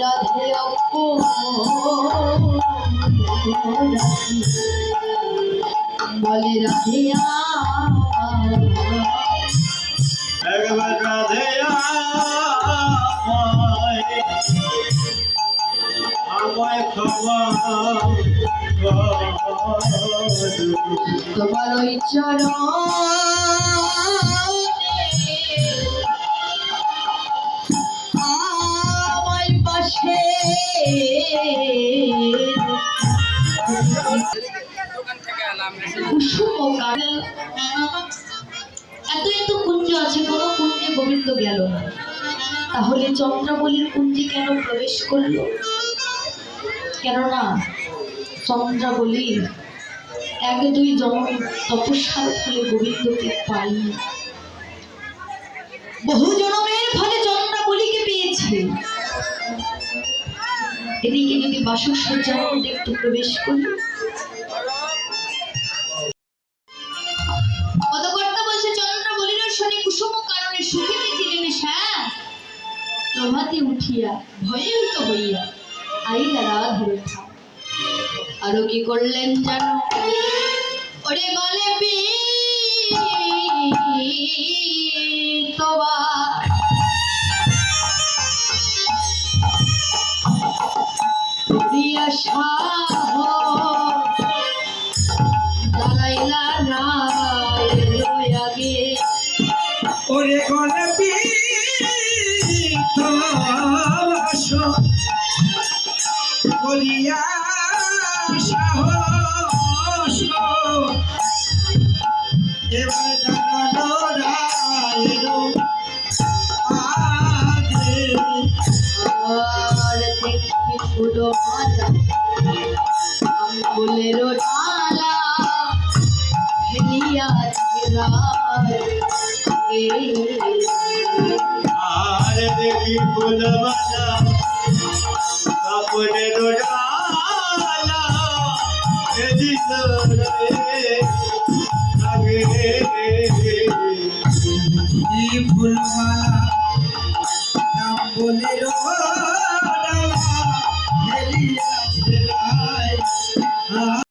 রাধে বলে রাধিয়া একবার রাধে আমায় ক্ষমা তোমার ওই চরণে আমায় পাশে এত এত কুঞ্জ আছে, কোন কুঞ্জে গোবিন্দ গেল না, তাহলে চন্দ্রাবলীর কুঞ্জে কেন প্রবেশ করলো? কেননা চন্দ্রাবলী এক দুই জন্ম তপস্যার ফলে গোবিন্দকে পায়নি, বহু জন্মের ফলে চন্দ্রাবলীকে পেয়েছে। এদিকে যদি বাসক সজ্জার মধ্যে একটু প্রবেশ করি, পদকর্তা বলছে চন্দ্রাবলীর শনি কুসুম কারণে সুখেতে ছিলেন শ্যাম, প্রভাতে উঠিয়া ভয়ভীত হইয়া আইলা রাধের ঠাম। আরো কি করলেন জানো? ওরে গলে পিতবা প্রিয়া শাহ দাঁড়াইলা রায় আগে। ওরে গলে পিতবাস বলিয়া সাহস এবার দাঁড়ালো রায়ের আগে। আর দেখি ফুলো মালা ফুলের ডালা ফেলিয়া আর দেখি ফুলমালা কাপড়ের ডালা দিল আগে। ফুলমালা কাপড়ের